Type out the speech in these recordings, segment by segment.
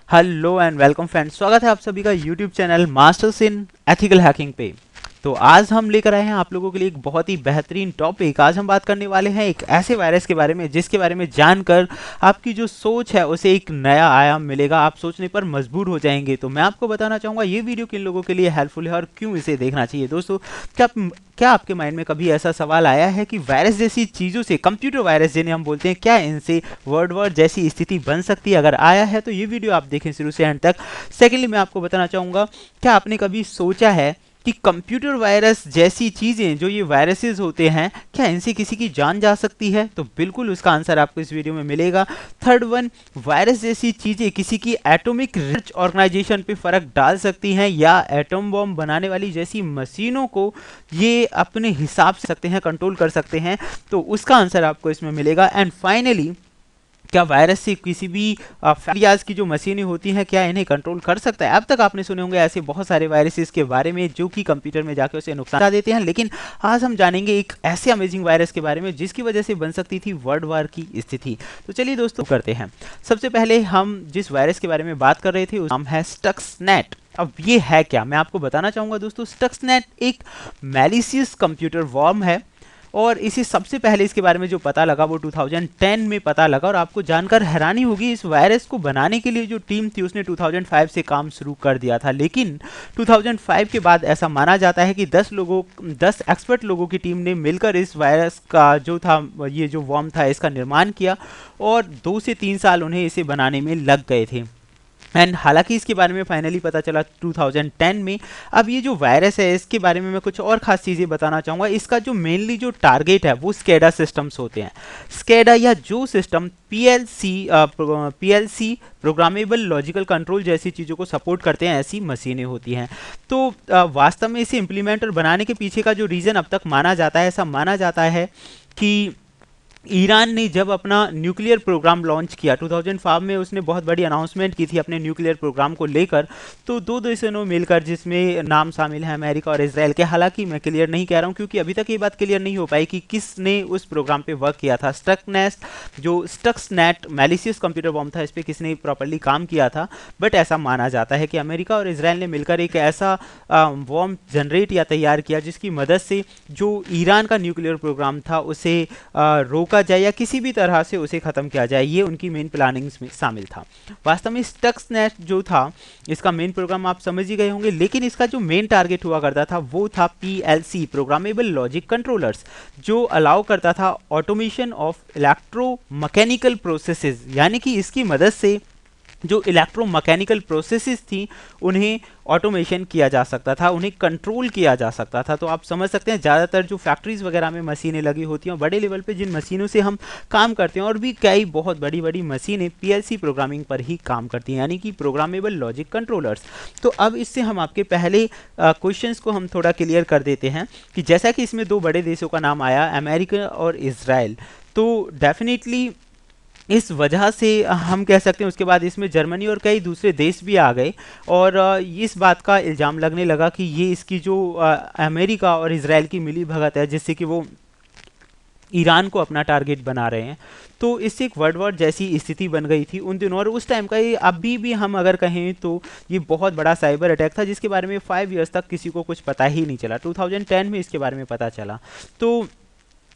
Hello and welcome friends, स्वागत है आप सभी का YouTube channel masters in ethical hacking पे। तो आज हम लेकर आए हैं आप लोगों के लिए एक बहुत ही बेहतरीन टॉपिक। आज हम बात करने वाले हैं एक ऐसे वायरस के बारे में जिसके बारे में जानकर आपकी जो सोच है उसे एक नया आयाम मिलेगा, आप सोचने पर मजबूर हो जाएंगे। तो मैं आपको बताना चाहूँगा ये वीडियो किन लोगों के लिए हेल्पफुल है और क्यों इसे देखना चाहिए। दोस्तों, क्या आपके माइंड में कभी ऐसा सवाल आया है कि वायरस जैसी चीज़ों से, कंप्यूटर वायरस जिन्हें हम बोलते हैं, क्या इनसे वर्ल्ड वॉर जैसी स्थिति बन सकती है? अगर आया है तो ये वीडियो आप देखें शुरू से एंड तक। सेकेंडली, मैं आपको बताना चाहूँगा, क्या आपने कभी सोचा है कि कंप्यूटर वायरस जैसी चीज़ें, जो ये वायरसेस होते हैं, क्या इनसे किसी की जान जा सकती है? तो बिल्कुल उसका आंसर आपको इस वीडियो में मिलेगा। थर्ड वन, वायरस जैसी चीज़ें किसी की एटॉमिक रिसर्च ऑर्गेनाइजेशन पे फ़र्क डाल सकती हैं या एटम बॉम्ब बनाने वाली जैसी मशीनों को ये अपने हिसाब से सकते हैं, कंट्रोल कर सकते हैं? तो उसका आंसर आपको इसमें मिलेगा। एंड फाइनली, क्या वायरस से किसी भी फैलियाज की जो मशीनें होती हैं, क्या इन्हें कंट्रोल कर सकता है? अब तक आपने सुने होंगे ऐसे बहुत सारे वायरसेस के बारे में जो कि कंप्यूटर में जाकर उसे नुकसान पहुंचा देते हैं, लेकिन आज हम जानेंगे एक ऐसे अमेजिंग वायरस के बारे में जिसकी वजह से बन सकती थी वर्ल्ड वार की स्थिति। तो चलिए दोस्तों, करते हैं। सबसे पहले हम जिस वायरस के बारे में बात कर रहे थे उसका नाम है स्टक्सनेट। अब ये है क्या, मैं आपको बताना चाहूँगा दोस्तों। स्टक्सनेट एक मैलिशियस कंप्यूटर वॉर्म है और इसे सबसे पहले इसके बारे में जो पता लगा वो 2010 में पता लगा। और आपको जानकर हैरानी होगी, इस वायरस को बनाने के लिए जो टीम थी उसने 2005 से काम शुरू कर दिया था, लेकिन 2005 के बाद ऐसा माना जाता है कि 10 एक्सपर्ट लोगों की टीम ने मिलकर इस वायरस का जो था, ये जो वॉर्म था, इसका निर्माण किया और 2 से 3 साल उन्हें इसे बनाने में लग गए थे। एंड हालांकि इसके बारे में फाइनली पता चला 2010 में। अब ये जो वायरस है इसके बारे में मैं कुछ और ख़ास चीज़ें बताना चाहूँगा। इसका जो मेनली जो टारगेट है वो स्केडा सिस्टम्स होते हैं। स्केडा या जो system PLC programmable logical control जैसी चीज़ों को सपोर्ट करते हैं, ऐसी मशीनें होती हैं। तो वास्तव में इसे इम्प्लीमेंट और बनाने के पीछे का जो रीज़न अब तक माना जाता है, ऐसा माना जाता है कि ईरान ने जब अपना न्यूक्लियर प्रोग्राम लॉन्च किया 2005 में, उसने बहुत बड़ी अनाउंसमेंट की थी अपने न्यूक्लियर प्रोग्राम को लेकर। तो दो देशों ने मिलकर, जिसमें नाम शामिल है अमेरिका और इजराइल के, हालांकि मैं क्लियर नहीं कह रहा हूं क्योंकि अभी तक ये बात क्लियर नहीं हो पाई कि किसने उस प्रोग्राम पे वर्क किया था। स्टक्सनेट मैलिशियस कंप्यूटर बॉम्ब था, इस पर किसने प्रॉपरली काम किया था, बट ऐसा माना जाता है कि अमेरिका और इजराइल ने मिलकर एक ऐसा बॉम्ब जनरेट या तैयार किया जिसकी मदद से जो ईरान का न्यूक्लियर प्रोग्राम था उसे रोका जाए या किसी भी तरह से उसे खत्म किया जाए। ये उनकी मेन प्लानिंग्स में शामिल था। वास्तव में स्टक्सनेट जो था, इसका मेन प्रोग्राम आप समझ ही गए होंगे, लेकिन इसका जो मेन टारगेट हुआ करता था वो था पीएलसी प्रोग्रामेबल लॉजिक कंट्रोलर्स, जो अलाउ करता था ऑटोमेशन ऑफ इलेक्ट्रोमैकेनिकल प्रोसेसेस। यानी कि इसकी मदद से जो इलेक्ट्रोमैकेनिकल प्रोसेसेस थी उन्हें ऑटोमेशन किया जा सकता था, उन्हें कंट्रोल किया जा सकता था। तो आप समझ सकते हैं, ज़्यादातर जो फैक्ट्रीज वगैरह में मशीनें लगी होती हैं, बड़े लेवल पे जिन मशीनों से हम काम करते हैं, और भी कई बहुत बड़ी बड़ी मशीनें पीएलसी प्रोग्रामिंग पर ही काम करती हैं, यानी कि प्रोग्रामेबल लॉजिक कंट्रोलर्स। तो अब इससे हम आपके पहले क्वेश्चंस को हम थोड़ा क्लियर कर देते हैं कि जैसा कि इसमें दो बड़े देशों का नाम आया, अमेरिका और इसराइल, तो डेफिनेटली इस वजह से हम कह सकते हैं उसके बाद इसमें जर्मनी और कई दूसरे देश भी आ गए और इस बात का इल्ज़ाम लगने लगा कि ये इसकी जो अमेरिका और इजराइल की मिली भगत है, जिससे कि वो ईरान को अपना टारगेट बना रहे हैं। तो इससे एक वर्ल्ड वॉर जैसी स्थिति बन गई थी उन दिनों। और उस टाइम का ये अभी भी हम अगर कहें तो ये बहुत बड़ा साइबर अटैक था जिसके बारे में 5 इयर्स तक किसी को कुछ पता ही नहीं चला। 2010 में इसके बारे में पता चला। तो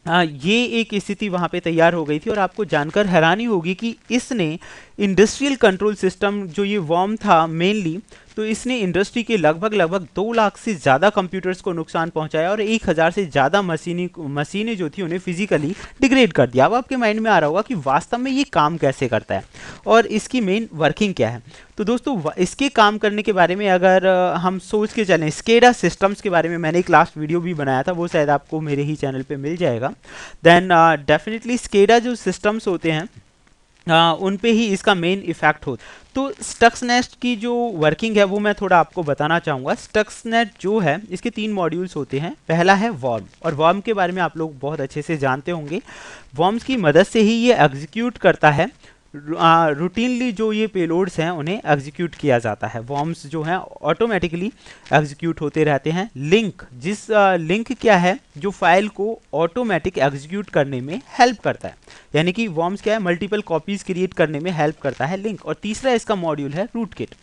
ये एक स्थिति वहाँ पे तैयार हो गई थी। और आपको जानकर हैरानी होगी कि इसने इंडस्ट्रियल कंट्रोल सिस्टम, जो ये वॉर्म था मेनली, तो इसने इंडस्ट्री के लगभग 2 लाख से ज़्यादा कंप्यूटर्स को नुकसान पहुंचाया और 1000 से ज़्यादा मशीनें जो थी उन्हें फिजिकली डिग्रेड कर दिया। अब आपके माइंड में आ रहा होगा कि वास्तव में ये काम कैसे करता है और इसकी मेन वर्किंग क्या है। तो दोस्तों, इसके काम करने के बारे में अगर हम सोच के चलें, स्केडा सिस्टम्स के बारे में मैंने एक लास्ट वीडियो भी बनाया था, वो शायद आपको मेरे ही चैनल पे मिल जाएगा। देन डेफिनेटली स्केडा जो सिस्टम्स होते हैं उन पे ही इसका मेन इफेक्ट हो। तो स्टक्सनेट की जो वर्किंग है वो मैं थोड़ा आपको बताना चाहूँगा। स्टक्सनेट जो है, इसके 3 मॉड्यूल्स होते हैं। पहला है वॉर्म, और वॉर्म के बारे में आप लोग बहुत अच्छे से जानते होंगे। वॉर्म्स की मदद से ही ये एग्जीक्यूट करता है रूटीनली जो ये पेलोड्स हैं उन्हें एग्जीक्यूट किया जाता है। वॉर्म्स जो हैं ऑटोमेटिकली एग्जीक्यूट होते रहते हैं। लिंक, जिस लिंक क्या है, जो फाइल को ऑटोमेटिक एग्जीक्यूट करने में हेल्प करता है, यानी कि वॉर्म्स क्या है, मल्टीपल कॉपीज क्रिएट करने में हेल्प करता है लिंक। और तीसरा इसका मॉड्यूल है रूटकिट।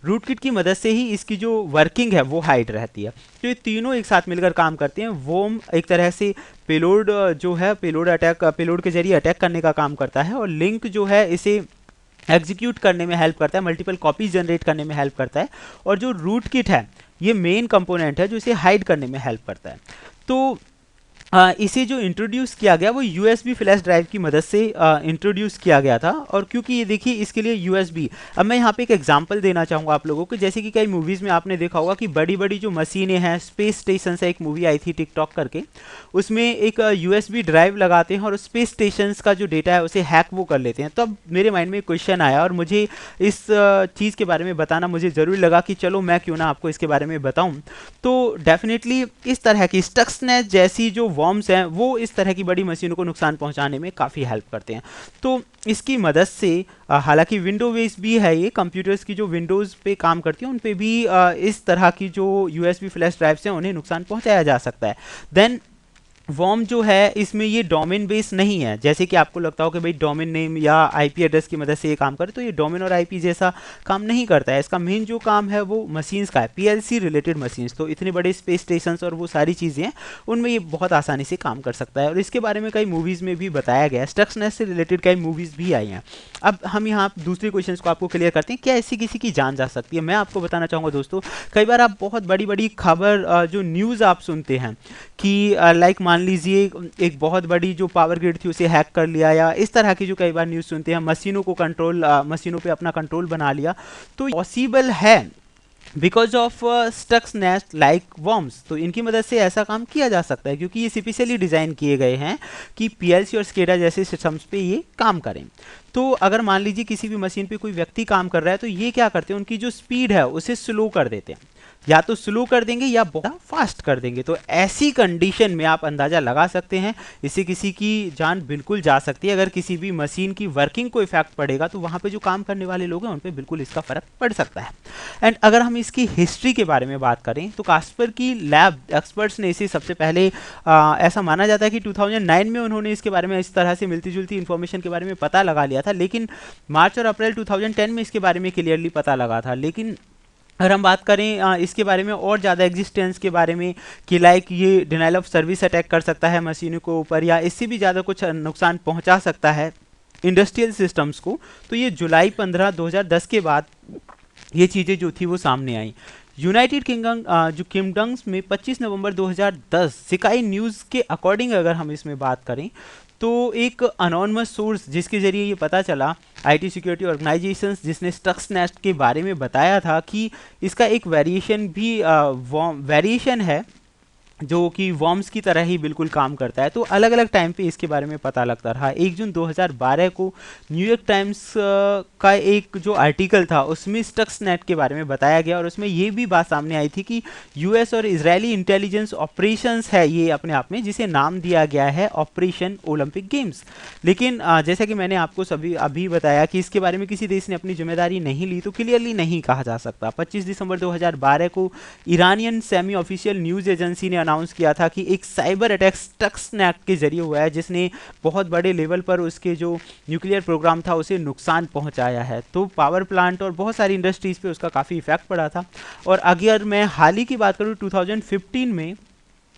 रूटकिट की मदद से ही इसकी जो वर्किंग है वो हाइड रहती है। तो ये तीनों एक साथ मिलकर काम करते हैं। वॉर्म एक तरह से पेलोड जो है, पेलोड के जरिए अटैक करने का काम करता है, और लिंक जो है इसे एग्जीक्यूट करने में हेल्प करता है, मल्टीपल कॉपीज जनरेट करने में हेल्प करता है। और जो रूटकिट है ये मेन कंपोनेंट है जो इसे हाइड करने में हेल्प करता है। तो इसे जो इंट्रोड्यूस किया गया वो यूएसबी फ्लैश ड्राइव की मदद से इंट्रोड्यूस किया गया था। और क्योंकि ये देखिए इसके लिए यूएसबी, अब मैं यहाँ पे एक एग्जांपल देना चाहूँगा आप लोगों को। जैसे कि कई मूवीज़ में आपने देखा होगा कि बड़ी बड़ी जो मशीनें हैं, स्पेस स्टेशन से एक मूवी आई थी टिकटॉक करके, उसमें एक यूएसबी ड्राइव लगाते हैं और स्पेस स्टेशन का जो डेटा है उसे हैक वो कर लेते हैं। तो अब मेरे माइंड में एक क्वेश्चन आया और मुझे इस चीज़ के बारे में बताना मुझे ज़रूरी लगा कि चलो मैं क्यों ना आपको इसके बारे में बताऊँ। तो डेफिनेटली इस तरह की स्टक्सनेस जैसी जो वॉर्म्स हैं वो इस तरह की बड़ी मशीनों को नुकसान पहुंचाने में काफ़ी हेल्प करते हैं। तो इसकी मदद से हालांकि विंडो बेस भी है, ये कंप्यूटर्स की जो विंडोज़ पे काम करती हैं उन पे भी इस तरह की जो यूएसबी फ्लैश ड्राइव्स हैं उन्हें नुकसान पहुंचाया जा सकता है। देन वॉर्म जो है इसमें ये डोमेन बेस नहीं है। जैसे कि आपको लगता हो कि भाई डोमेन नेम या आईपी एड्रेस की मदद से ये काम करे, तो ये डोमेन और आईपी जैसा काम नहीं करता है। इसका मेन जो काम है वो मशीन्स का है, पीएलसी रिलेटेड मशीन्स। तो इतने बड़े स्पेस स्टेशंस और वो सारी चीज़ें हैं उनमें ये बहुत आसानी से काम कर सकता है। और इसके बारे में कई मूवीज़ में भी बताया गया है, स्टक्सनेस से रिलेटेड कई मूवीज़ भी आई हैं। अब हम यहाँ दूसरे क्वेश्चन को आपको क्लियर करते हैं, क्या ऐसी किसी की जान जा सकती है। मैं आपको बताना चाहूँगा दोस्तों, कई बार आप बहुत बड़ी बड़ी खबर जो न्यूज़ आप सुनते हैं कि लाइक मान लीजिए एक बहुत बड़ी जो पावर ग्रिड थी उसे हैक कर लिया, या इस तरह की जो कई बार न्यूज़ सुनते हैं, मशीनों पे अपना कंट्रोल बना लिया। तो पॉसिबल है बिकॉज ऑफ स्टक्सनेस लाइक वॉर्म्स। तो इनकी मदद से ऐसा काम किया जा सकता है क्योंकि ये स्पेशली डिज़ाइन किए गए हैं कि पीएलसी और स्केडा जैसे सिस्टम्स पे ये काम करें। तो अगर मान लीजिए किसी भी मशीन पे कोई व्यक्ति काम कर रहा है तो ये क्या करते हैं, उनकी जो स्पीड है उसे स्लो कर देते हैं, या तो स्लो कर देंगे या बहुत फास्ट कर देंगे। तो ऐसी कंडीशन में आप अंदाज़ा लगा सकते हैं इससे किसी की जान बिल्कुल जा सकती है। अगर किसी भी मशीन की वर्किंग को इफेक्ट पड़ेगा तो वहाँ पे जो काम करने वाले लोग हैं उन पे बिल्कुल इसका फ़र्क पड़ सकता है। एंड अगर हम इसकी हिस्ट्री के बारे में बात करें तो कास्पर की लैब एक्सपर्ट्स ने इसे सबसे पहले ऐसा माना जाता है कि 2009 में उन्होंने इसके बारे में इस तरह से मिलती जुलती इन्फॉर्मेशन के बारे में पता लगा लिया था, लेकिन मार्च और अप्रैल 2010 में इसके बारे में क्लियरली पता लगा था। लेकिन अगर हम बात करें इसके बारे में और ज़्यादा एग्जिस्टेंस के बारे में कि लाइक ये डिनाइल ऑफ सर्विस अटैक कर सकता है मशीनों के ऊपर, या इससे भी ज़्यादा कुछ नुकसान पहुंचा सकता है इंडस्ट्रियल सिस्टम्स को, तो ये जुलाई 15 2010 के बाद ये चीज़ें जो थी वो सामने आई। यूनाइटेड किंगडम्स में 25 नवंबर 2010 स्काई न्यूज़ के अकॉर्डिंग अगर हम इसमें बात करें तो एक अनोनिमस सोर्स जिसके ज़रिए ये पता चला, आईटी सिक्योरिटी ऑर्गेनाइजेशंस, जिसने स्टक्सनेस के बारे में बताया था कि इसका एक वेरिएशन है जो कि वॉर्म्स की तरह ही बिल्कुल काम करता है। तो अलग अलग टाइम पे इसके बारे में पता लगता रहा। 1 जून 2012 को न्यूयॉर्क टाइम्स का एक जो आर्टिकल था उसमें स्टक्सनेट के बारे में बताया गया और उसमें ये भी बात सामने आई थी कि यूएस और इजरायली इंटेलिजेंस ऑपरेशंस है ये अपने आप में, जिसे नाम दिया गया है ऑपरेशन ओलंपिक गेम्स। लेकिन जैसा कि मैंने आपको अभी बताया कि इसके बारे में किसी देश ने अपनी जिम्मेदारी नहीं ली, तो क्लियरली नहीं कहा जा सकता। 25 दिसंबर 2012 को Iranian semi official news agency ने अनाउंस किया था कि एक साइबर अटैक स्टक्सनेट के जरिए हुआ है जिसने बहुत बड़े लेवल पर उसके जो न्यूक्लियर प्रोग्राम था उसे नुकसान पहुंचाया है। तो पावर प्लांट और बहुत सारी इंडस्ट्रीज पे उसका काफ़ी इफेक्ट पड़ा था। और अगर मैं हाल ही की बात करूँ 2015 में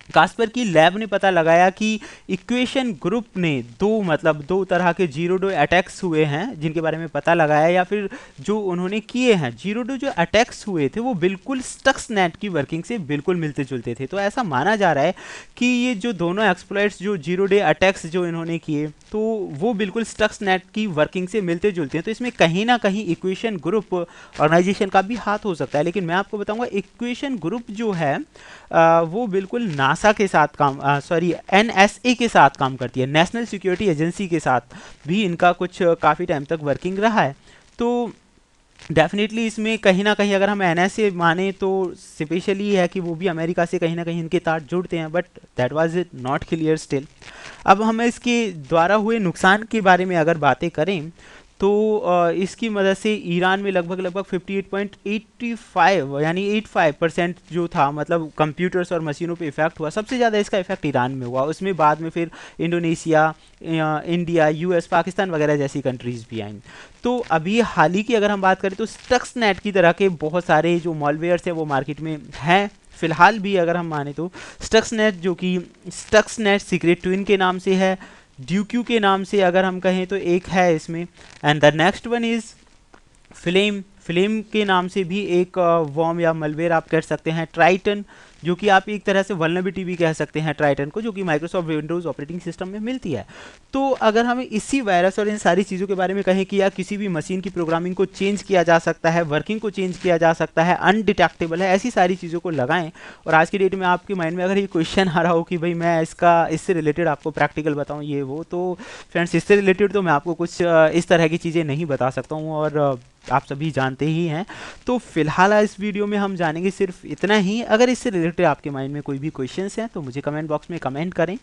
कास्पर की लैब ने पता लगाया कि इक्वेशन ग्रुप ने दो तरह के जीरो डे अटैक्स हुए हैं जिनके बारे में पता लगाया, या फिर जो उन्होंने किए हैं जीरो डे जो अटैक्स हुए थे वो बिल्कुल स्टक्सनेट की वर्किंग से बिल्कुल मिलते जुलते थे। तो ऐसा माना जा रहा है कि ये जो दोनों एक्सप्लॉइट्स जो जीरो डे अटैक्स जो इन्होंने किए तो वो बिल्कुल स्टक्सनेट की वर्किंग से मिलते जुलते हैं। तो इसमें कहीं ना कहीं इक्वेशन ग्रुप ऑर्गेनाइजेशन का भी हाथ हो सकता है। लेकिन मैं आपको बताऊंगा इक्वेशन ग्रुप जो है वो बिल्कुल नासा के साथ एनएसए के साथ काम करती है, नेशनल सिक्योरिटी एजेंसी के साथ भी इनका कुछ काफ़ी टाइम तक वर्किंग रहा है। तो डेफिनेटली इसमें कहीं ना कहीं अगर हम एनएसए माने तो स्पेशली है कि वो भी अमेरिका से कहीं ना कहीं इनके तार जुड़ते हैं, but that was it not clear still. अब हम इसके द्वारा हुए नुकसान के बारे में अगर बातें करें तो इसकी मदद से ईरान में लगभग 58.85 यानी 85% जो था, मतलब कंप्यूटर्स और मशीनों पे इफेक्ट हुआ। सबसे ज़्यादा इसका इफेक्ट ईरान में हुआ, उसमें बाद में फिर इंडोनेशिया, इंडिया, यूएस, पाकिस्तान वगैरह जैसी कंट्रीज़ भी आईं। तो अभी हाल ही की अगर हम बात करें तो स्टक्सनेट की तरह के बहुत सारे जो मॉलवेयर्स हैं वो मार्केट में हैं फिलहाल भी। अगर हम माने तो स्टक्सनेट, जो कि स्टक्सनेट सीक्रेट ट्विन के नाम से है, ड्यूक्यू के नाम से अगर हम कहें तो एक है इसमें, and the next one is flame. Flame के नाम से भी एक वॉर्म या मलवेयर आप कह सकते हैं। ट्राइटन, जो कि आप एक तरह से वल्नरेबिलिटी भी कह सकते हैं ट्राइटन को, जो कि माइक्रोसॉफ्ट विंडोज़ ऑपरेटिंग सिस्टम में मिलती है। तो अगर हमें इसी वायरस और इन सारी चीज़ों के बारे में कहें कि या किसी भी मशीन की प्रोग्रामिंग को चेंज किया जा सकता है, वर्किंग को चेंज किया जा सकता है, अनडिटेक्टेबल है, ऐसी सारी चीज़ों को लगाएं। और आज की डेट में आपके माइंड में अगर ये क्वेश्चन आ रहा हो कि भाई मैं इससे रिलेटेड आपको प्रैक्टिकल बताऊँ ये वो, तो फ्रेंड्स इससे रिलेटेड तो मैं आपको कुछ इस तरह की चीज़ें नहीं बता सकता हूँ, और आप सभी जानते ही हैं। तो फिलहाल इस वीडियो में हम जानेंगे सिर्फ इतना ही। अगर इससे रिलेटेड आपके माइंड में कोई भी क्वेश्चंस हैं तो मुझे कमेंट बॉक्स में कमेंट करें,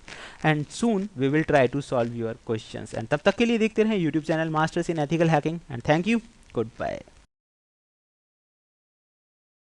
and soon we will try to solve your questions. And तब तक के लिए देखते रहें YouTube channel masters in ethical hacking, and thank you, good bye.